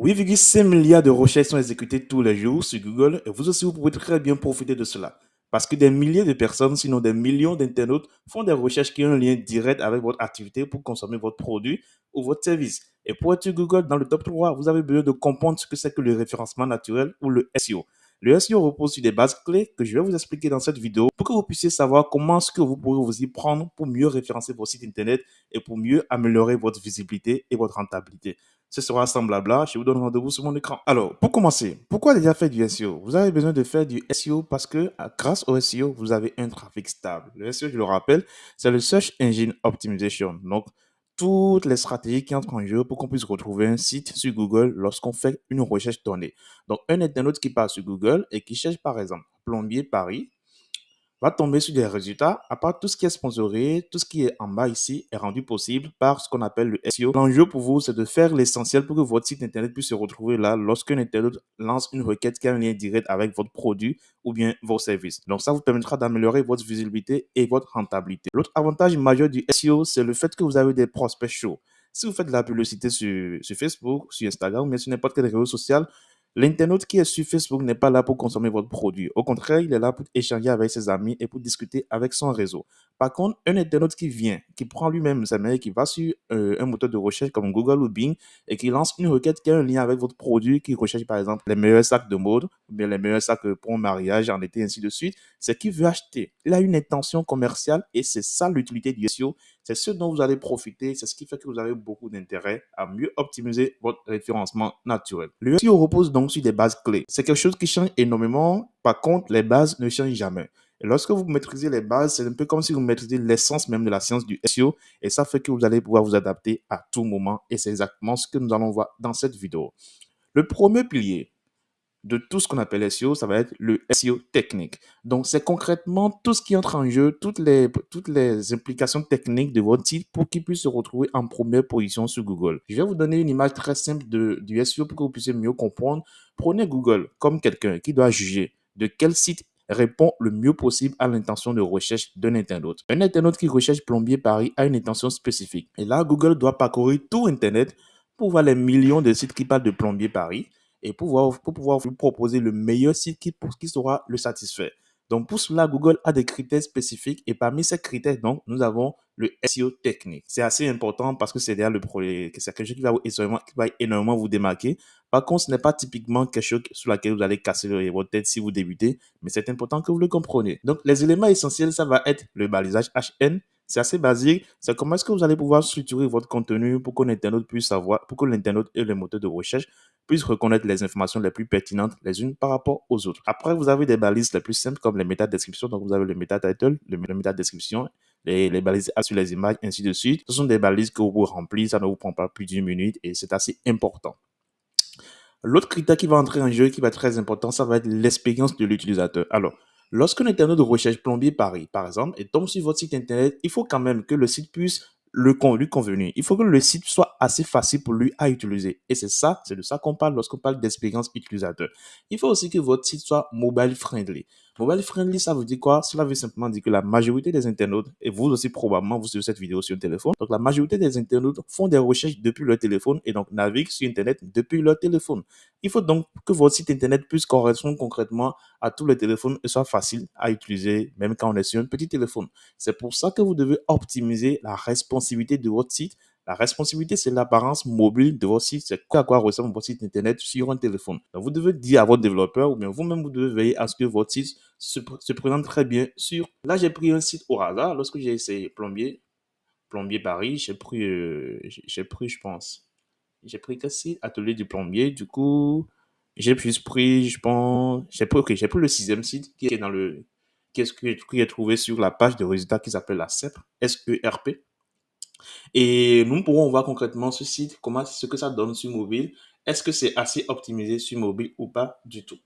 8,5 milliards de recherches sont exécutées tous les jours sur Google et vous aussi, vous pouvez très bien profiter de cela. Parce que des milliers de personnes, sinon des millions d'internautes, font des recherches qui ont un lien direct avec votre activité pour consommer votre produit ou votre service. Et pour être sur Google dans le top 3, vous avez besoin de comprendre ce que c'est que le référencement naturel ou le SEO. Le SEO repose sur des bases clés que je vais vous expliquer dans cette vidéo pour que vous puissiez savoir comment est-ce que vous pourrez vous y prendre pour mieux référencer vos sites internet et pour mieux améliorer votre visibilité et votre rentabilité. Ce sera sans blabla, je vous donne rendez-vous sur mon écran. Alors, pour commencer, pourquoi déjà faire du SEO? Vous avez besoin de faire du SEO parce que grâce au SEO, vous avez un trafic stable. Le SEO, je le rappelle, c'est le Search Engine Optimization. Donc, toutes les stratégies qui entrent en jeu pour qu'on puisse retrouver un site sur Google lorsqu'on fait une recherche donnée. Donc, un internaute qui part sur Google et qui cherche par exemple plombier Paris, va tomber sur des résultats. À part tout ce qui est sponsoré, tout ce qui est en bas ici est rendu possible par ce qu'on appelle le SEO. L'enjeu pour vous, c'est de faire l'essentiel pour que votre site internet puisse se retrouver là lorsqu'un internaute lance une requête qui a un lien direct avec votre produit ou bien vos services. Donc ça vous permettra d'améliorer votre visibilité et votre rentabilité. L'autre avantage majeur du SEO, c'est le fait que vous avez des prospects chauds. Si vous faites de la publicité sur Facebook, sur Instagram ou bien sur n'importe quel réseau social, l'internaute qui est sur Facebook n'est pas là pour consommer votre produit. Au contraire, il est là pour échanger avec ses amis et pour discuter avec son réseau. Par contre, un internaute qui vient, qui prend lui-même sa mail, qui va sur un moteur de recherche comme Google ou Bing et qui lance une requête qui a un lien avec votre produit, qui recherche par exemple les meilleurs sacs de mode, ou bien les meilleurs sacs pour un mariage en été, ainsi de suite, c'est qu'il veut acheter. Il a une intention commerciale et c'est ça l'utilité du SEO. C'est ce dont vous allez profiter. C'est ce qui fait que vous avez beaucoup d'intérêt à mieux optimiser votre référencement naturel. Le SEO repose donc sur des bases clés. C'est quelque chose qui change énormément. Par contre, les bases ne changent jamais. Et lorsque vous maîtrisez les bases, c'est un peu comme si vous maîtrisez l'essence même de la science du SEO. Et ça fait que vous allez pouvoir vous adapter à tout moment. Et c'est exactement ce que nous allons voir dans cette vidéo. Le premier pilier de tout ce qu'on appelle SEO, ça va être le SEO technique. Donc, c'est concrètement tout ce qui entre en jeu, toutes les implications techniques de votre site pour qu'il puisse se retrouver en première position sur Google. Je vais vous donner une image très simple du SEO pour que vous puissiez mieux comprendre. Prenez Google comme quelqu'un qui doit juger de quel site répond le mieux possible à l'intention de recherche d'un internaute. Un internaute qui recherche plombier Paris a une intention spécifique. Et là, Google doit parcourir tout Internet pour voir les millions de sites qui parlent de plombier Paris et pour pouvoir vous proposer le meilleur site qui saura le satisfaire. Donc, pour cela, Google a des critères spécifiques et parmi ces critères, donc, nous avons le SEO technique. C'est assez important parce que c'est derrière c'est quelque chose qui va énormément vous démarquer. Par contre, ce n'est pas typiquement quelque chose sur laquelle vous allez casser votre tête si vous débutez, mais c'est important que vous le compreniez. Donc, les éléments essentiels, ça va être le balisage HN. C'est assez basique. C'est comment est-ce que vous allez pouvoir structurer votre contenu pour que l'internaute puisse savoir, pour que l'internaute et le moteur de recherche puissent reconnaître les informations les plus pertinentes les unes par rapport aux autres. Après, vous avez des balises les plus simples comme les métadescriptions. Donc, vous avez le meta-title, le métadescription, les balises sur les images, ainsi de suite. Ce sont des balises que vous pouvez remplir. Ça ne vous prend pas plus d'une minute et c'est assez important. L'autre critère qui va entrer en jeu, qui va être très important, ça va être l'expérience de l'utilisateur. Alors, lorsqu'un internaute de recherche plombier Paris, par exemple, et tombe sur votre site internet, il faut quand même que le site puisse lui convenir. Il faut que le site soit assez facile pour lui à utiliser. Et c'est de ça qu'on parle lorsqu'on parle d'expérience utilisateur. Il faut aussi que votre site soit mobile friendly. Mobile friendly, ça veut dire quoi? Cela veut simplement dire que la majorité des internautes, et vous aussi probablement, vous suivez cette vidéo sur le téléphone, donc la majorité des internautes font des recherches depuis leur téléphone et donc naviguent sur Internet depuis leur téléphone. Il faut donc que votre site Internet puisse correspondre concrètement à tous les téléphones et soit facile à utiliser, même quand on est sur un petit téléphone. C'est pour ça que vous devez optimiser la responsivité de votre site. La responsivité, c'est l'apparence mobile de votre site. C'est à quoi ressemble votre site Internet sur un téléphone. Donc, vous devez dire à votre développeur ou bien vous-même, vous devez veiller à ce que votre site se présente très bien sur... Là, j'ai pris un site au hasard. Lorsque j'ai essayé plombier Paris, je pense. J'ai pris quel site? Atelier du plombier. Du coup, j'ai plus pris, je pense... J'ai pris le sixième site qui est dans le... qui est trouvé sur la page de résultats qui s'appelle la SERP, SERP. Et nous pourrons voir concrètement ce site, ce que ça donne sur mobile. Est-ce que c'est assez optimisé sur mobile ou pas du tout?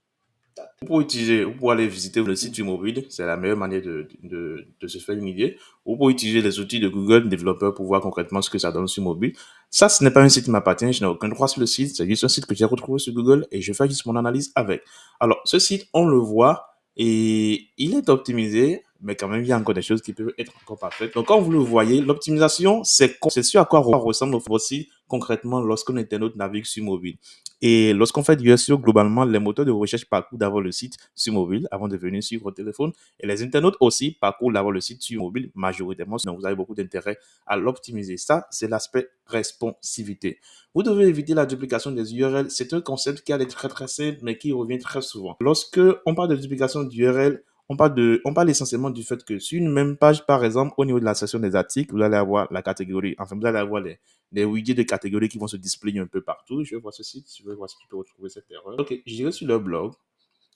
Vous pouvez aller visiter le site sur mobile, c'est la meilleure manière de se faire une idée. Vous pouvez utiliser les outils de Google Développeur pour voir concrètement ce que ça donne sur mobile. Ça, ce n'est pas un site qui m'appartient, je n'ai aucun droit sur le site, c'est juste un site que j'ai retrouvé sur Google et je fais juste mon analyse avec. Alors, ce site, on le voit et il est optimisé, mais quand même, il y a encore des choses qui peuvent être encore parfaites. Donc, quand vous le voyez, l'optimisation, c'est ce à quoi ressemble votre site concrètement lorsqu'un internaute navigue sur mobile. Et lorsqu'on fait du SEO, globalement, les moteurs de recherche parcourent d'abord le site sur mobile avant de venir sur votre téléphone. Et les internautes aussi parcourent d'abord le site sur mobile majoritairement, sinon vous avez beaucoup d'intérêt à l'optimiser. Ça, c'est l'aspect responsivité. Vous devez éviter la duplication des URL. C'est un concept qui est très très simple, mais qui revient très souvent. Lorsque on parle de duplication d'URL, on parle essentiellement du fait que sur une même page, par exemple, au niveau de la section des articles, vous allez avoir la catégorie, enfin, vous allez avoir les widgets de catégories qui vont se displayer un peu partout. Je vais voir ce site, je vais voir si je peux retrouver cette erreur. Ok, j'irai sur le blog.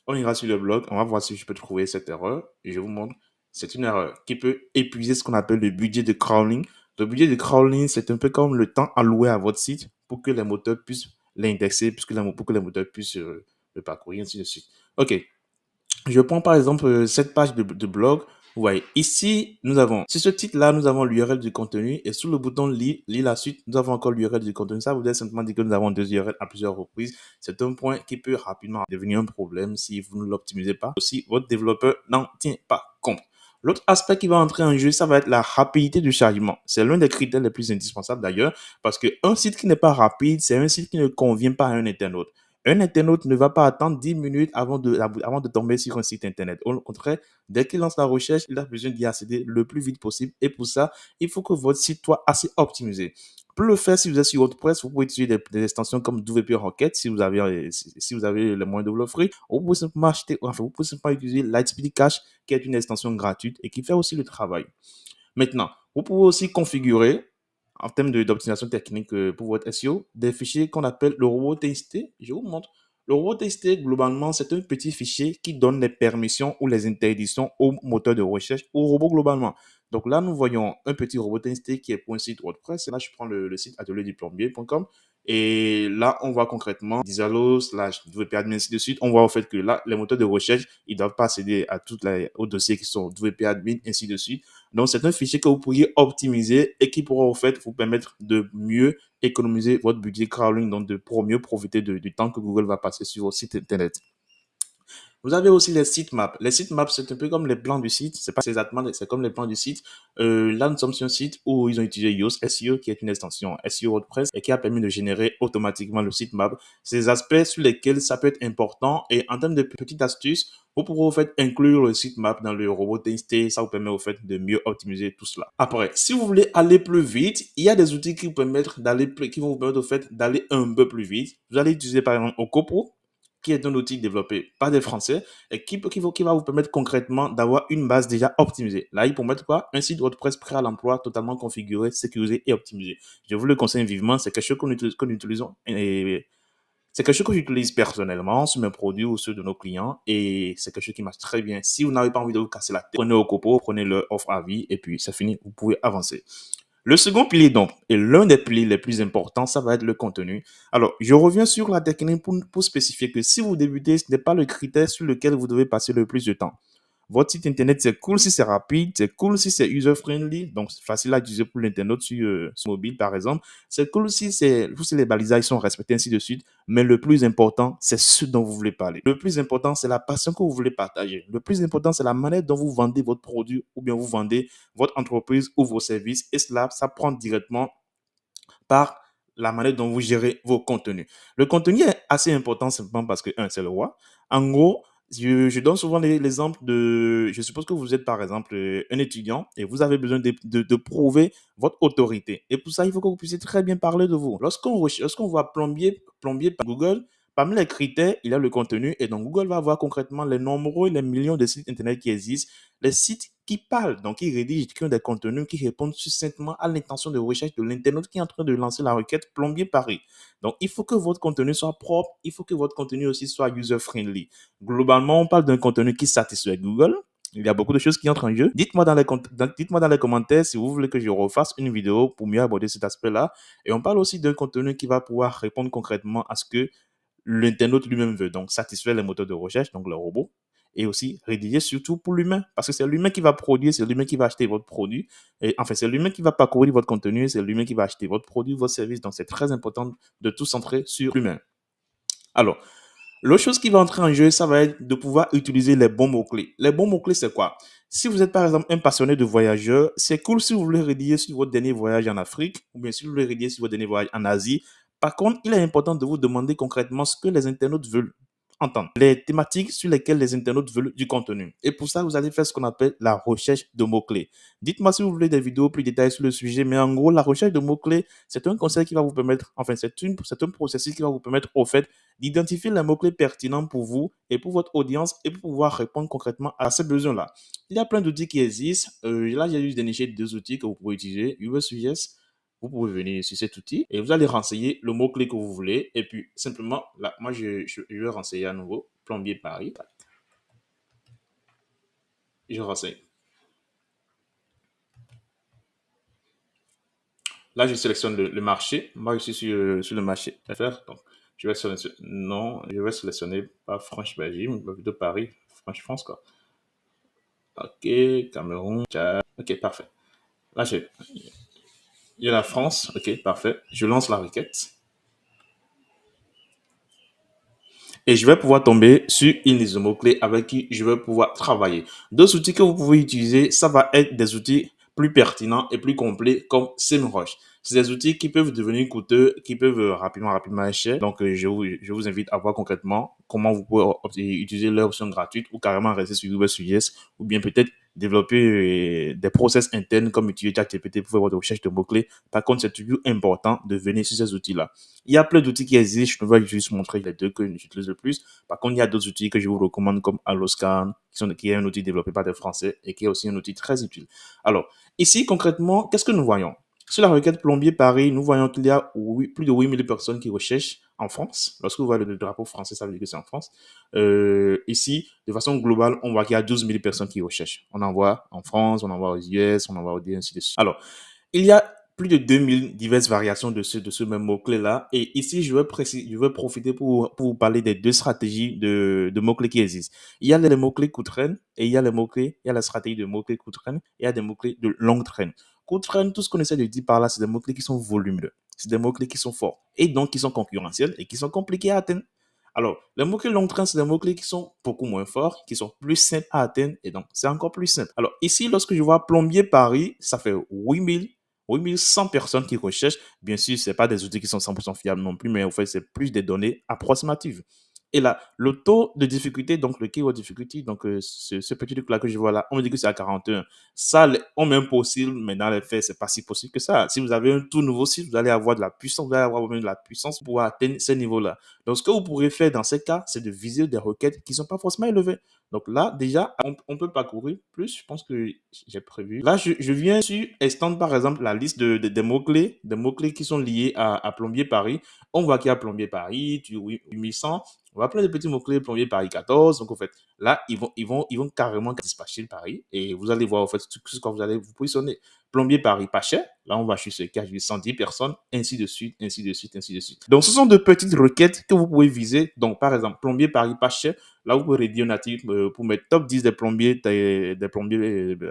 On ira sur le blog, on va voir si je peux trouver cette erreur et je vous montre. C'est une erreur qui peut épuiser ce qu'on appelle le budget de crawling. Le budget de crawling, c'est un peu comme le temps alloué à votre site pour que les moteurs puissent l'indexer, pour que les moteurs puissent le parcourir, ainsi de suite. Ok, je prends par exemple cette page de blog. Vous voyez, ici, sur ce titre-là, nous avons l'URL du contenu et sous le bouton lire la suite, nous avons encore l'URL du contenu. Ça voudrait simplement dire que nous avons deux URL à plusieurs reprises. C'est un point qui peut rapidement devenir un problème si vous ne l'optimisez pas. Aussi, votre développeur n'en tient pas compte. L'autre aspect qui va entrer en jeu, ça va être la rapidité du chargement. C'est l'un des critères les plus indispensables d'ailleurs, parce qu'un site qui n'est pas rapide, c'est un site qui ne convient pas à un internaute. Un internaute ne va pas attendre 10 minutes avant de tomber sur un site internet. Au contraire, dès qu'il lance la recherche, il a besoin d'y accéder le plus vite possible. Et pour ça, il faut que votre site soit assez optimisé. Pour le faire, si vous êtes sur WordPress, vous pouvez utiliser des extensions comme WP Rocket si vous avez les moyens de vous l'offrir. Vous pouvez simplement vous pouvez simplement utiliser Lightspeed Cache, qui est une extension gratuite et qui fait aussi le travail. Maintenant, vous pouvez aussi configurer, en termes d'optimisation technique pour votre SEO, des fichiers qu'on appelle le robot TXT. Je vous montre. Le robot TXT, globalement, c'est un petit fichier qui donne les permissions ou les interdictions au moteur de recherche, au robot globalement. Donc là, nous voyons un petit robot TXT qui est pour un site WordPress. Et là, je prends le site atelierduplombier.com. Et là, on voit concrètement /wp-admin, ainsi de suite. On voit au fait que là, les moteurs de recherche, ils ne doivent pas accéder à aux dossiers qui sont wp-admin, ainsi de suite. Donc, c'est un fichier que vous pourriez optimiser et qui pourra, au fait, vous permettre de mieux économiser votre budget crawling, donc de pour mieux profiter du temps que Google va passer sur votre site internet. Vous avez aussi les sitemaps. Les sitemaps, c'est un peu comme les plans du site. C'est pas exactement, c'est comme les plans du site. Là, nous sommes sur un site où ils ont utilisé Yoast SEO, qui est une extension SEO WordPress et qui a permis de générer automatiquement le sitemap. C'est des aspects sur lesquels ça peut être important. Et en termes de petites astuces, vous pourrez au fait inclure le sitemap dans le robot TXT. Ça vous permet au fait de mieux optimiser tout cela. Après, si vous voulez aller plus vite, il y a des outils qui vont vous permettre au fait d'aller un peu plus vite. Vous allez utiliser par exemple Okopro, qui est un outil développé par des Français et qui va vous permettre concrètement d'avoir une base déjà optimisée. Là, il peut mettre quoi? Un site WordPress prêt à l'emploi, totalement configuré, sécurisé et optimisé. Je vous le conseille vivement. C'est quelque chose que nous utilisons et c'est quelque chose que j'utilise personnellement sur mes produits ou ceux de nos clients et c'est quelque chose qui marche très bien. Si vous n'avez pas envie de vous casser la tête, prenez Ocopo, prenez le offre à vie et puis c'est fini, vous pouvez avancer. Le second pilier, donc, et l'un des piliers les plus importants, ça va être le contenu. Alors, je reviens sur la technique pour spécifier que si vous débutez, ce n'est pas le critère sur lequel vous devez passer le plus de temps. Votre site internet, c'est cool si c'est rapide, c'est cool si c'est user-friendly, donc c'est facile à utiliser pour l'internaute sur mobile, par exemple. C'est cool si les balisages sont respectés, ainsi de suite. Mais le plus important, c'est ce dont vous voulez parler. Le plus important, c'est la passion que vous voulez partager. Le plus important, c'est la manière dont vous vendez votre produit ou bien vous vendez votre entreprise ou vos services. Et cela, ça prend directement par la manière dont vous gérez vos contenus. Le contenu est assez important simplement parce que, c'est le roi. En gros, je donne souvent l'exemple je suppose que vous êtes par exemple un étudiant et vous avez besoin de prouver votre autorité. Et pour ça, il faut que vous puissiez très bien parler de vous. Lorsqu'on voit plombier par Google, parmi les critères, il y a le contenu et donc Google va voir concrètement les nombreux et les millions de sites internet qui existent, les sites qui parlent, donc qui rédigent, qui ont des contenus qui répondent succinctement à l'intention de recherche de l'internaute qui est en train de lancer la requête plombier Paris. Donc, il faut que votre contenu soit propre, il faut que votre contenu aussi soit user-friendly. Globalement, on parle d'un contenu qui satisfait Google. Il y a beaucoup de choses qui entrent en jeu. Dites-moi dans les commentaires si vous voulez que je refasse une vidéo pour mieux aborder cet aspect-là. Et on parle aussi d'un contenu qui va pouvoir répondre concrètement à ce que l'internaute lui-même veut. Donc, satisfaire les moteurs de recherche, donc le robot, et aussi rédiger surtout pour l'humain, parce que c'est l'humain qui va produire, c'est l'humain qui va acheter votre produit, et enfin, c'est l'humain qui va parcourir votre contenu, c'est l'humain qui va acheter votre produit, votre service, donc c'est très important de tout centrer sur l'humain. Alors, l'autre chose qui va entrer en jeu, ça va être de pouvoir utiliser les bons mots-clés. Les bons mots-clés, c'est quoi? Si vous êtes par exemple un passionné de voyageur, c'est cool si vous voulez rédiger sur votre dernier voyage en Afrique ou bien si vous voulez rédiger sur votre dernier voyage en Asie. Par contre, il est important de vous demander concrètement ce que les internautes veulent entendre, les thématiques sur lesquelles les internautes veulent du contenu. Et pour ça, vous allez faire ce qu'on appelle la recherche de mots-clés. Dites-moi si vous voulez des vidéos plus détaillées sur le sujet, mais en gros, la recherche de mots-clés, c'est un conseil qui va vous permettre, enfin, c'est un processus qui va vous permettre, au fait, d'identifier les mots-clés pertinents pour vous et pour votre audience et pour pouvoir répondre concrètement à ces besoins-là. Il y a plein d'outils qui existent. Là, j'ai juste déniché deux outils que vous pouvez utiliser. USUGES, vous pouvez venir sur cet outil et vous allez renseigner le mot-clé que vous voulez. Et puis, simplement, là, moi, je vais renseigner à nouveau plombier Paris. Je renseigne. Là, je sélectionne le marché. Moi, je suis sur le marché FR. Donc, je vais sélectionner, non, je vais sélectionner pas France-Belgique, mais plutôt Paris, France-France, quoi. Ok, Cameroun, Tchad. Ok, parfait. Là, il y a la France. Ok, parfait. Je lance la requête. Et je vais pouvoir tomber sur une liste de mots-clés avec qui je vais pouvoir travailler. Deux outils que vous pouvez utiliser, ça va être des outils plus pertinents et plus complets comme SEMrush. C'est des outils qui peuvent devenir coûteux, qui peuvent rapidement être chers. Donc, je vous invite à voir concrètement comment vous pouvez utiliser leur option gratuite ou carrément rester sur Google Suggest ou bien peut-être développer des process internes comme utiliser ChatGPT pour faire votre recherche de mots-clés. Par contre, c'est toujours important de venir sur ces outils-là. Il y a plein d'outils qui existent. Je ne vais juste montrer les deux que j'utilise le plus. Par contre, il y a d'autres outils que je vous recommande comme Alloscan, qui est un outil développé par des Français et qui est aussi un outil très utile. Alors, ici, concrètement, qu'est-ce que nous voyons? Sur la requête plombier Paris, nous voyons qu'il y a plus de 8000 personnes qui recherchent en France. Lorsque vous voyez le drapeau français, ça veut dire que c'est en France. Ici, de façon globale, on voit qu'il y a 12 000 personnes qui recherchent. On en voit en France, on en voit aux US, on en voit au D, ainsi de suite. Alors, il y a plus de 2000 diverses variations de ce même mot-clé-là. Et ici, je vais profiter pour vous parler des deux stratégies de mots-clés qui existent. Il y a les mots-clés court traîne et il y a les mots-clés, il y a la stratégie de mots-clés court traîne et il y a des mots-clés de longue traîne. Court traîne, tout ce qu'on essaie de dire par là, c'est des mots-clés qui sont volumineux. C'est des mots-clés qui sont forts et donc qui sont concurrentiels et qui sont compliqués à atteindre. Alors, les mots-clés long train, c'est des mots-clés qui sont beaucoup moins forts, qui sont plus simples à atteindre et donc c'est encore plus simple. Alors, ici, lorsque je vois plombier Paris, ça fait 8100 personnes qui recherchent. Bien sûr, ce n'est pas des outils qui sont 100% fiables non plus, mais en fait, c'est plus des données approximatives. Et là, le taux de difficulté, donc le keyword difficulty, donc ce petit truc-là que je vois là, on me dit que c'est à 41. Ça, on met impossible, mais dans les faits, c'est pas si possible que ça. Si vous avez un tout nouveau site, vous allez avoir de la puissance, vous allez avoir même de la puissance pour atteindre ce niveau-là. Donc, ce que vous pourrez faire dans ces cas, c'est de viser des requêtes qui ne sont pas forcément élevées. Donc là, déjà, on peut parcourir plus. Je pense que j'ai prévu. Là, je viens sur extendre, par exemple, la liste des mots-clés qui sont liés à Plombier Paris. On voit qu'il y a Plombier Paris, 8100. On va plein de petits mots-clés, Plombier Paris 14. Donc, en fait, là, ils vont carrément dispatcher le Paris. Et vous allez voir, en fait, ce que vous allez vous positionner. Plombier Paris pas cher. Là, on va sur ce cas, 110 personnes, ainsi de suite, ainsi de suite, ainsi de suite. Donc, ce sont de petites requêtes que vous pouvez viser. Donc, par exemple, plombier Paris pas cher. Là, vous pouvez rédiger un article pour mettre top 10 des plombiers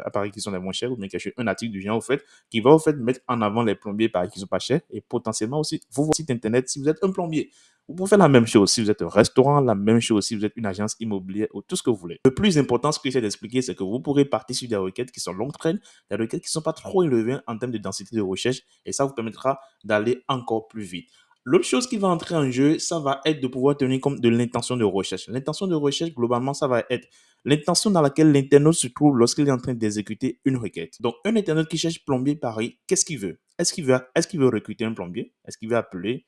à Paris qui sont les moins chers, ou bien cacher un article du genre, au fait, qui va, au fait, mettre en avant les plombiers Paris qui sont pas chers et potentiellement aussi, votre site internet, si vous êtes un plombier. Vous pouvez faire la même chose si vous êtes un restaurant, la même chose si vous êtes une agence immobilière ou tout ce que vous voulez. Le plus important, ce que j'essaie d'expliquer, c'est que vous pourrez partir sur des requêtes qui sont longue traîne, des requêtes qui ne sont pas trop élevées en termes de densité de recherche et ça vous permettra d'aller encore plus vite. L'autre chose qui va entrer en jeu, ça va être de pouvoir tenir compte de l'intention de recherche. L'intention de recherche, globalement, ça va être l'intention dans laquelle l'internaute se trouve lorsqu'il est en train d'exécuter une requête. Donc, un internaute qui cherche plombier Paris, qu'est-ce qu'il veut? Est-ce qu'il veut recruter un plombier? Est-ce qu'il veut appeler,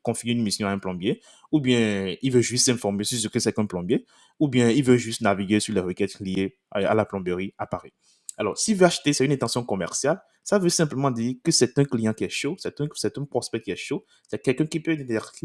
confier une mission à un plombier? Ou bien il veut juste s'informer sur ce que c'est qu'un plombier? Ou bien il veut juste naviguer sur les requêtes liées à la plomberie à Paris? Alors, s'il veut acheter, c'est une intention commerciale. Ça veut simplement dire que c'est un client qui est chaud, c'est un prospect qui est chaud, c'est quelqu'un qui peut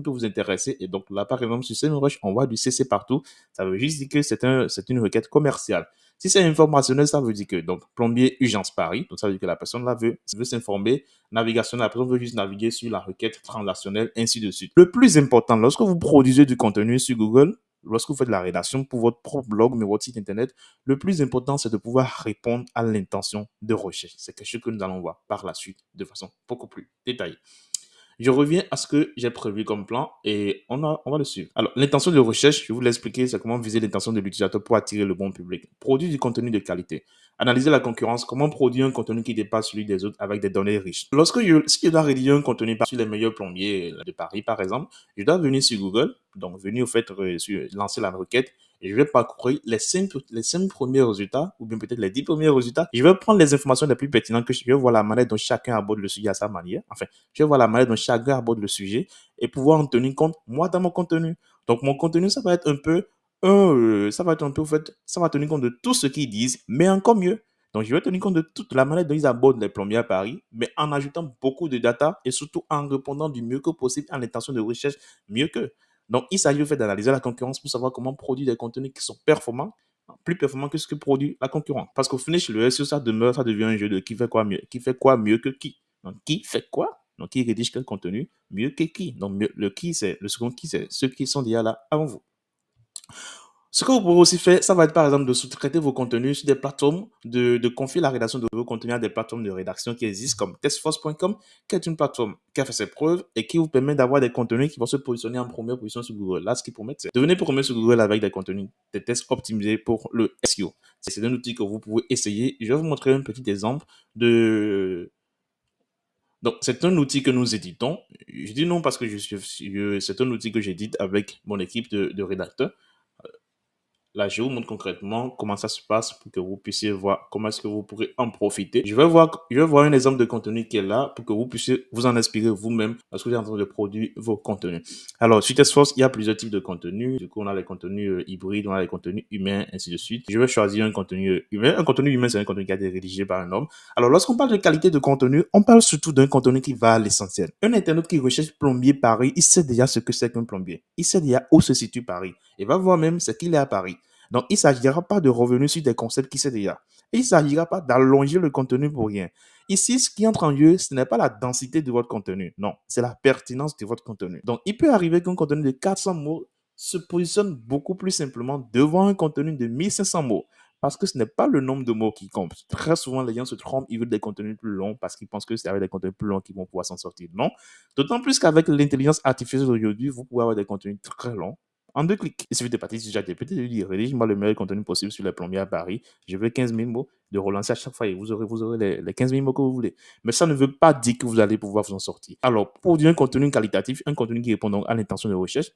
vous intéresser. Et donc là, par exemple, sur SEMrush, on voit du CC partout. Ça veut juste dire que c'est une requête commerciale. Si c'est informationnel, ça veut dire que, donc, plombier urgence Paris, donc ça veut dire que la personne là veut s'informer, navigation, la personne veut juste naviguer sur la requête transactionnelle, ainsi de suite. Le plus important, lorsque vous produisez du contenu sur Google, lorsque vous faites la rédaction pour votre propre blog, mais votre site internet, le plus important, c'est de pouvoir répondre à l'intention de recherche. C'est quelque chose que nous allons voir par la suite de façon beaucoup plus détaillée. Je reviens à ce que j'ai prévu comme plan et on va le suivre. Alors, l'intention de recherche, je vais vous l'expliquer, c'est comment viser l'intention de l'utilisateur pour attirer le bon public. Produire du contenu de qualité. Analyser la concurrence, comment produire un contenu qui dépasse celui des autres avec des données riches. Si je dois rédiger un contenu sur les meilleurs plombiers de Paris, par exemple, je dois venir sur Google, donc venir au fait, lancer la requête et je vais parcourir les 5 premiers résultats ou bien peut-être les 10 premiers résultats. Je vais prendre les informations les plus pertinentes je vais voir la manière dont chacun aborde le sujet à sa manière. Enfin, je vais voir la manière dont chacun aborde le sujet et pouvoir en tenir compte, moi, dans mon contenu. Donc, mon contenu, ça va être un peu, en fait, ça va tenir compte de tout ce qu'ils disent, mais encore mieux. Donc, je vais tenir compte de toute la manière dont ils abordent les plombiers à Paris, mais en ajoutant beaucoup de data et surtout en répondant du mieux que possible à l'intention de recherche mieux qu'eux. Donc, il s'agit au fait d'analyser la concurrence pour savoir comment produire des contenus qui sont performants, plus performants que ce que produit la concurrence. Parce qu'au final, le SEO, ça devient un jeu de qui fait quoi mieux. Qui fait quoi mieux que qui. Donc, qui fait quoi? Donc, qui rédige quel contenu mieux que qui. Donc, le qui, c'est le second qui, c'est ceux qui sont déjà là avant vous. Ce que vous pouvez aussi faire, ça va être par exemple de sous-traiter vos contenus sur des plateformes, de confier la rédaction de vos contenus à des plateformes de rédaction qui existent comme testforce.com, qui est une plateforme qui a fait ses preuves et qui vous permet d'avoir des contenus qui vont se positionner en première position sur Google. Là, ce qu'ils promettent, c'est devenez premier sur Google avec des contenus, des tests optimisés pour le SEO. C'est un outil que vous pouvez essayer. Je vais vous montrer un petit exemple de... Donc, c'est un outil que nous éditons. Je dis non parce que c'est un outil que j'édite avec mon équipe de rédacteurs. Là, je vous montre concrètement comment ça se passe pour que vous puissiez voir comment est-ce que vous pourrez en profiter. Je vais voir un exemple de contenu qui est là pour que vous puissiez vous en inspirer vous-même lorsque vous êtes en train de produire vos contenus. Alors, sur Testforce, il y a plusieurs types de contenus. Du coup, on a les contenus hybrides, on a les contenus humains, ainsi de suite. Je vais choisir un contenu humain. Un contenu humain, c'est un contenu qui a été rédigé par un homme. Alors, lorsqu'on parle de qualité de contenu, on parle surtout d'un contenu qui va à l'essentiel. Un internaute qui recherche plombier Paris, il sait déjà ce que c'est qu'un plombier. Il sait déjà où se situe Paris. Il va voir même ce qu'il est à Paris. Donc, il ne s'agira pas de revenir sur des concepts qui sait déjà. Il ne s'agira pas d'allonger le contenu pour rien. Ici, ce qui entre en jeu, ce n'est pas la densité de votre contenu. Non, c'est la pertinence de votre contenu. Donc, il peut arriver qu'un contenu de 400 mots se positionne beaucoup plus simplement devant un contenu de 1500 mots. Parce que ce n'est pas le nombre de mots qui compte. Très souvent, les gens se trompent, ils veulent des contenus plus longs parce qu'ils pensent que c'est avec des contenus plus longs qu'ils vont pouvoir s'en sortir. Non. D'autant plus qu'avec l'intelligence artificielle d'aujourd'hui, vous pouvez avoir des contenus très longs en 2 clics. Il suffit de partir sur ChatGPT et de lui dire rédige-moi le meilleur contenu possible sur les plombiers à Paris. Je veux 15 000 mots, de relancer à chaque fois et vous aurez les 15 000 mots que vous voulez. Mais ça ne veut pas dire que vous allez pouvoir vous en sortir. Alors, pour dire un contenu qualitatif, un contenu qui répond donc à l'intention de recherche,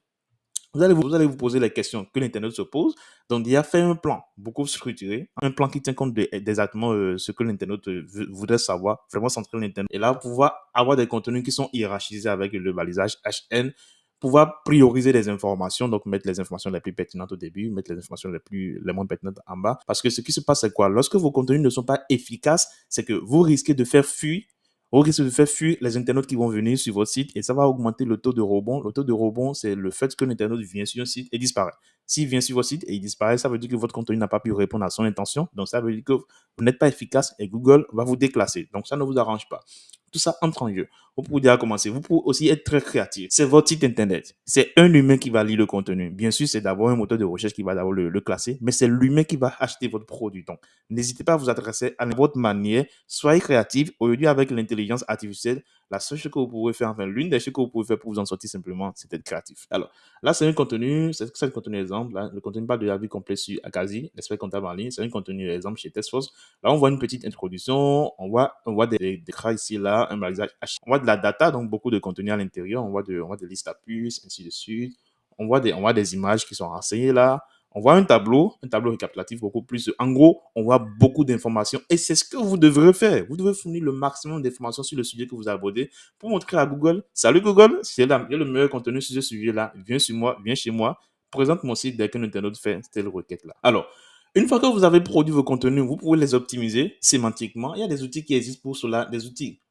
vous allez vous poser les questions que l'Internet se pose. Donc, il a fait un plan beaucoup structuré, un plan qui tient compte exactement ce que l'Internet voudrait savoir, vraiment centrer l'Internet. Et là, pouvoir avoir des contenus qui sont hiérarchisés avec le balisage HN, pouvoir prioriser les informations, donc mettre les informations les plus pertinentes au début, mettre les informations les moins pertinentes en bas. Parce que ce qui se passe, c'est quoi? Lorsque vos contenus ne sont pas efficaces, c'est que vous risquez de faire fuir les internautes qui vont venir sur votre site et ça va augmenter le taux de rebond. Le taux de rebond, c'est le fait que l'internaute vient sur un site et disparaît. S'il vient sur votre site et il disparaît, ça veut dire que votre contenu n'a pas pu répondre à son intention. Donc, ça veut dire que vous n'êtes pas efficace et Google va vous déclasser. Donc, ça ne vous arrange pas. Tout ça entre en jeu. Vous pouvez déjà commencer. Vous pouvez aussi être très créatif. C'est votre site internet. C'est un humain qui va lire le contenu. Bien sûr, c'est d'abord un moteur de recherche qui va d'abord le classer, mais c'est l'humain qui va acheter votre produit. Donc, n'hésitez pas à vous adresser à votre manière. Soyez créatif. Aujourd'hui, avec l'intelligence artificielle, la seule chose que vous pouvez faire, enfin, l'une des choses que vous pouvez faire pour vous en sortir simplement, c'est d'être créatif. Alors, là, c'est un contenu, c'est le contenu exemple. Là, le contenu pas de la vie complète sur Akazi, l'expert comptable en ligne. C'est un contenu exemple chez Testforce. Là, on voit une petite introduction. On voit des crans ici, là, un balisage. On voit de la data, donc beaucoup de contenu à l'intérieur. On voit des listes à puces, ainsi de suite. On voit des images qui sont renseignées là. On voit un tableau récapitulatif beaucoup plus. En gros, on voit beaucoup d'informations et c'est ce que vous devrez faire. Vous devez fournir le maximum d'informations sur le sujet que vous abordez pour montrer à Google, salut Google, c'est là, il y a le meilleur contenu sur ce sujet-là. Viens sur moi, viens chez moi, présente mon site dès qu'un internaute fait telle requête-là. Alors, une fois que vous avez produit vos contenus, vous pouvez les optimiser sémantiquement. Il y a des outils qui existent pour cela,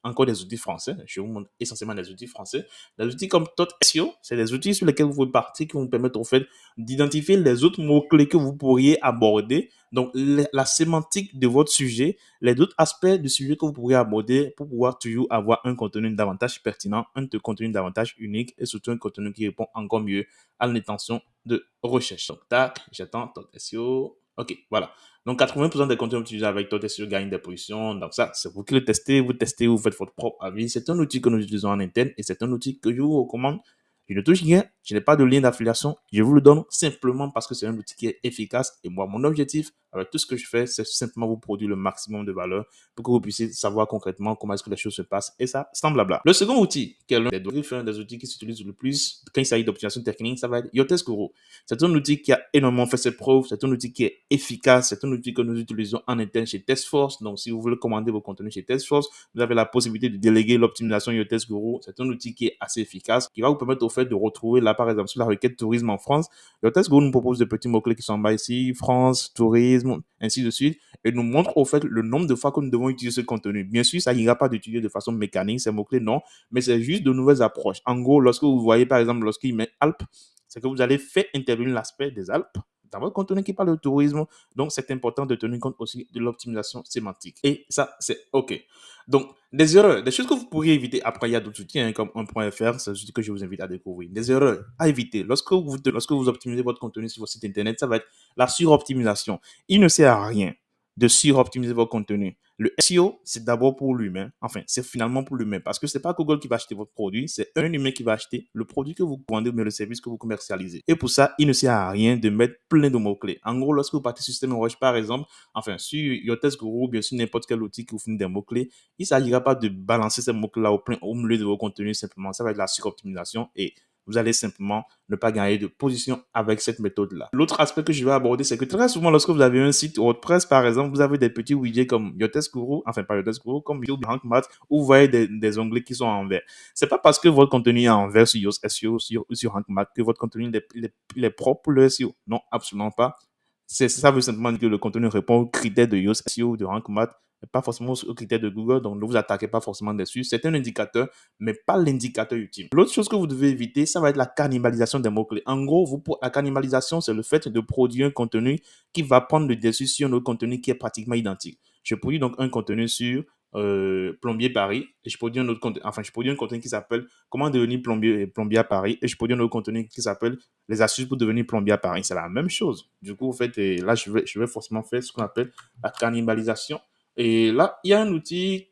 encore des outils français. Je vous montre essentiellement des outils français. Des outils comme TotSEO, c'est des outils sur lesquels vous pouvez partir qui vont vous permettre, en fait, d'identifier les autres mots-clés que vous pourriez aborder. Donc, la sémantique de votre sujet, les autres aspects du sujet que vous pourriez aborder pour pouvoir toujours avoir un contenu davantage pertinent, un contenu davantage unique et surtout un contenu qui répond encore mieux à l'intention de recherche. Donc, tac, j'attends, SEO. Ok, voilà. Donc, 80% des contenus utilisés avec Toast SEO gagnent des positions. Donc, ça, c'est vous qui le testez, vous faites votre propre avis. C'est un outil que nous utilisons en interne et c'est un outil que je vous recommande. Je ne touche rien, je n'ai pas de lien d'affiliation, je vous le donne simplement parce que c'est un outil qui est efficace et moi, mon objectif avec tout ce que je fais, c'est simplement vous produire le maximum de valeur pour que vous puissiez savoir concrètement comment est-ce que les choses se passent et ça, sans blabla. Le second outil, qui est l'un des outils qui s'utilisent le plus quand il s'agit d'optimisation technique, ça va être Yoast Guru. C'est un outil qui a énormément fait ses preuves, c'est un outil qui est efficace, c'est un outil que nous utilisons en interne chez Testforce. Donc, si vous voulez commander vos contenus chez Testforce, vous avez la possibilité de déléguer l'optimisation Yoast Guru. C'est un outil qui est assez efficace, qui va vous permettre au fait de retrouver là, par exemple, sur la requête tourisme en France, Yoast Guru nous propose des petits mots-clés qui sont en bas ici, France, tourisme, ainsi de suite, et nous montre au fait le nombre de fois que nous devons utiliser ce contenu. Bien sûr, ça n'ira pas d'utiliser de façon mécanique ces mots-clés, non, mais c'est juste de nouvelles approches. En gros, lorsque vous voyez, par exemple, lorsqu'il met Alpes, c'est que vous allez faire intervenir l'aspect des Alpes dans votre contenu qui parle de tourisme. Donc, c'est important de tenir compte aussi de l'optimisation sémantique. Et ça, c'est OK. Donc, des erreurs, des choses que vous pourriez éviter. Après, il y a d'autres outils comme 1.fr, c'est un outil que je vous invite à découvrir. Des erreurs à éviter. Lorsque vous optimisez votre contenu sur votre site internet, ça va être la suroptimisation. Il ne sert à rien de suroptimiser votre contenu. Le SEO, c'est d'abord pour l'humain. Enfin, c'est finalement pour l'humain parce que c'est pas Google qui va acheter votre produit, c'est un humain qui va acheter le produit que vous vendez ou le service que vous commercialisez. Et pour ça, il ne sert à rien de mettre plein de mots-clés. En gros, lorsque vous partez sur SEMrush, par exemple, enfin, sur Yoast Guru, bien sûr, n'importe quel outil qui vous fournit des mots-clés, il ne s'agira pas de balancer ces mots-clés-là au milieu de vos contenus simplement. Ça va être la suroptimisation et vous allez simplement ne pas gagner de position avec cette méthode-là. L'autre aspect que je vais aborder, c'est que très souvent, lorsque vous avez un site WordPress, par exemple, vous avez des petits widgets comme Yoast Guru, enfin pas Yoast Guru, comme YouTube, Rank Math, où vous voyez des onglets qui sont en vert. C'est pas parce que votre contenu est en vert sur Yoast SEO ou sur Rank Math que votre contenu il est propre pour le SEO. Non, absolument pas. Ça veut simplement dire que le contenu répond aux critères de Yoast SEO, de Rank Math, pas forcément aux critères de Google, donc ne vous attaquez pas forcément dessus. C'est un indicateur, mais pas l'indicateur ultime. L'autre chose que vous devez éviter, ça va être la cannibalisation des mots-clés. En gros, la cannibalisation, c'est le fait de produire un contenu qui va prendre le dessus sur un autre contenu qui est pratiquement identique. Je produis donc un contenu sur plombier Paris et je produis un autre contenu, enfin je produis un contenu qui s'appelle comment devenir plombier à Paris et je produis un autre contenu qui s'appelle les astuces pour devenir plombier à Paris. C'est la même chose. Du coup, en fait, là, je vais forcément faire ce qu'on appelle la cannibalisation. Et là, il y a un outil,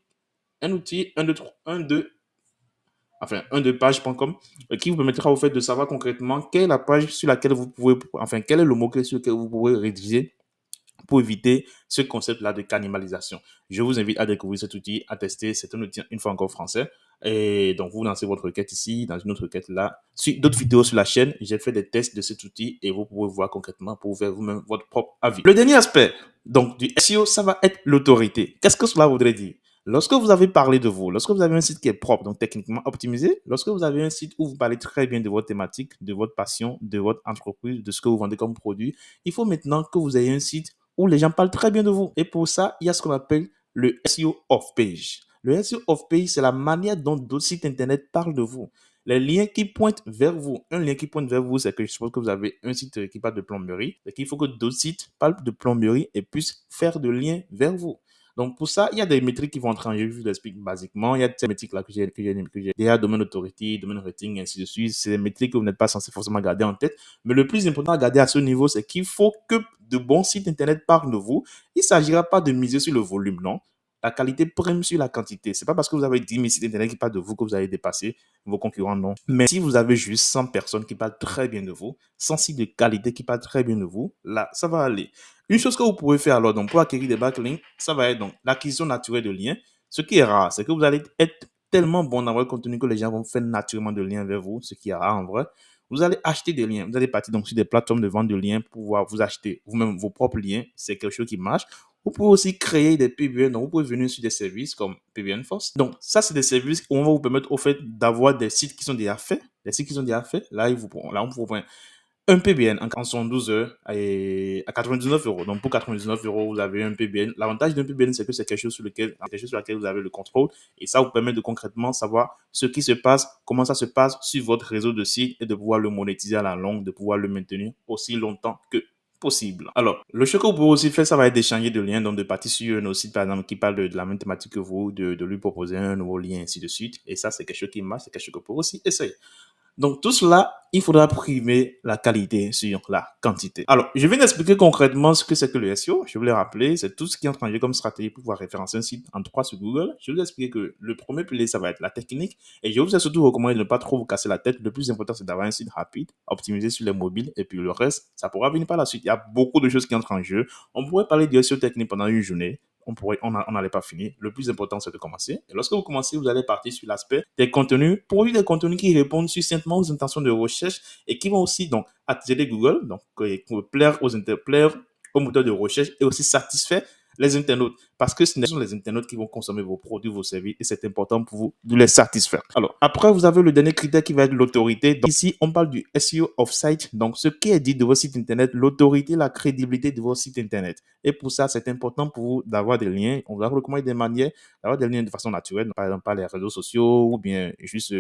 1, 2 page.com qui vous permettra au fait de savoir concrètement quelle est la page sur laquelle vous pouvez, enfin, quel est le mot-clé sur lequel vous pouvez rédiger pour éviter ce concept-là de cannibalisation. Je vous invite à découvrir cet outil, à tester. C'est un outil, une fois encore français. Et donc, vous lancez votre requête ici, dans une autre requête là. Sur d'autres vidéos sur la chaîne, j'ai fait des tests de cet outil et vous pouvez voir concrètement pour faire vous-même votre propre avis. Le dernier aspect, donc, du SEO, ça va être l'autorité. Qu'est-ce que cela voudrait dire? Lorsque vous avez parlé de vous, lorsque vous avez un site qui est propre, donc techniquement optimisé, lorsque vous avez un site où vous parlez très bien de votre thématique, de votre passion, de votre entreprise, de ce que vous vendez comme produit, il faut maintenant que vous ayez un site où les gens parlent très bien de vous. Et pour ça, il y a ce qu'on appelle le SEO off-page. Le SEO off-page, c'est la manière dont d'autres sites internet parlent de vous. Les liens qui pointent vers vous. Un lien qui pointe vers vous, c'est que je suppose que vous avez un site qui parle de plomberie. C'est qu'il faut que d'autres sites parlent de plomberie et puissent faire de liens vers vous. Donc, pour ça, il y a des métriques qui vont entrer en jeu, je vous l'explique basiquement. Il y a ces métriques-là que j'ai déjà, domaine authority, domaine rating, ainsi de suite. C'est des métriques que vous n'êtes pas censé forcément garder en tête. Mais le plus important à garder à ce niveau, c'est qu'il faut que de bons sites internet parlent de vous. Il ne s'agira pas de miser sur le volume, non. La qualité prime sur la quantité. C'est pas parce que vous avez 10 000 sites internet qui parlent de vous que vous allez dépasser vos concurrents, non. Mais si vous avez juste 100 personnes qui parlent très bien de vous, 100 sites de qualité qui parlent très bien de vous, là, ça va aller. Une chose que vous pouvez faire alors donc, pour acquérir des backlinks, ça va être donc l'acquisition naturelle de liens. Ce qui est rare, c'est que vous allez être tellement bon dans votre contenu que les gens vont faire naturellement de liens vers vous, ce qui est rare en vrai. Vous allez acheter des liens. Vous allez partir donc sur des plateformes de vente de liens pour pouvoir vous acheter vous-même vos propres liens. C'est quelque chose qui marche. Vous pouvez aussi créer des PBN. Donc, vous pouvez venir sur des services comme PBN Force. Donc, ça, c'est des services où on va vous permettre au fait d'avoir des sites qui sont déjà faits. Des sites qui sont déjà faits. Là, on vous prend un PBN en 72 heures à 99 euros. Donc, pour 99 euros, vous avez un PBN. L'avantage d'un PBN, c'est que c'est quelque chose sur lequel vous avez le contrôle. Et ça vous permet de concrètement savoir ce qui se passe, comment ça se passe sur votre réseau de sites et de pouvoir le monétiser à la longue, de pouvoir le maintenir aussi longtemps que possible. Alors, le choix que vous pouvez aussi faire, ça va être d'échanger de liens, donc de partir sur nos sites, par exemple, qui parlent de la même thématique que vous, de lui proposer un nouveau lien, ainsi de suite. Et ça, c'est quelque chose qui marche, c'est quelque chose que vous pouvez aussi essayer. Donc, tout cela, il faudra primer la qualité sur la quantité. Alors, je viens d'expliquer concrètement ce que c'est que le SEO. Je voulais rappeler, c'est tout ce qui entre en jeu comme stratégie pour pouvoir référencer un site en 3 sur Google. Je vous ai expliqué que le premier pilier, ça va être la technique. Et je vous ai surtout recommandé de ne pas trop vous casser la tête. Le plus important, c'est d'avoir un site rapide, optimisé sur les mobiles. Et puis le reste, ça pourra venir par la suite. Il y a beaucoup de choses qui entrent en jeu. On pourrait parler du SEO technique pendant une journée. On n'allait pas finir. Le plus important, c'est de commencer. Et lorsque vous commencez, vous allez partir sur l'aspect des contenus, produire des contenus qui répondent succinctement aux intentions de recherche et qui vont aussi donc attirer Google, donc plaire plaire aux moteurs de recherche et aussi satisfaire les internautes. Parce que ce sont les internautes qui vont consommer vos produits, vos services et c'est important pour vous de les satisfaire. Alors, après, vous avez le dernier critère qui va être l'autorité. Donc, ici, on parle du SEO off-site. Donc, ce qui est dit de vos sites internet, l'autorité, la crédibilité de vos sites internet. Et pour ça, c'est important pour vous d'avoir des liens. On va vous recommander des manières d'avoir des liens de façon naturelle, par exemple par les réseaux sociaux ou bien juste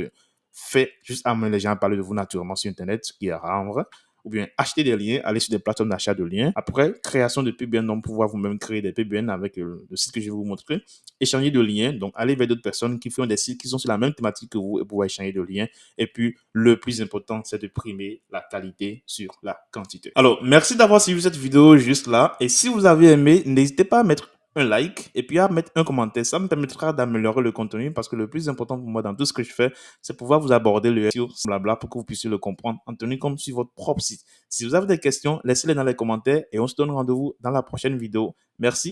amener les gens à parler de vous naturellement sur Internet, ce qui est rare en vrai. Ou bien acheter des liens, aller sur des plateformes d'achat de liens. Après, création de PBN, donc pouvoir vous-même créer des PBN avec le site que je vais vous montrer. Échanger de liens, donc aller vers d'autres personnes qui font des sites qui sont sur la même thématique que vous et pouvoir échanger de liens. Et puis, le plus important, c'est de primer la qualité sur la quantité. Alors, merci d'avoir suivi cette vidéo juste là. Et si vous avez aimé, n'hésitez pas à mettre un like et puis à mettre un commentaire. Ça me permettra d'améliorer le contenu parce que le plus important pour moi dans tout ce que je fais, c'est pouvoir vous aborder le SEO, blabla, pour que vous puissiez le comprendre en tenant comme sur votre propre site. Si vous avez des questions, laissez-les dans les commentaires et on se donne rendez-vous dans la prochaine vidéo. Merci.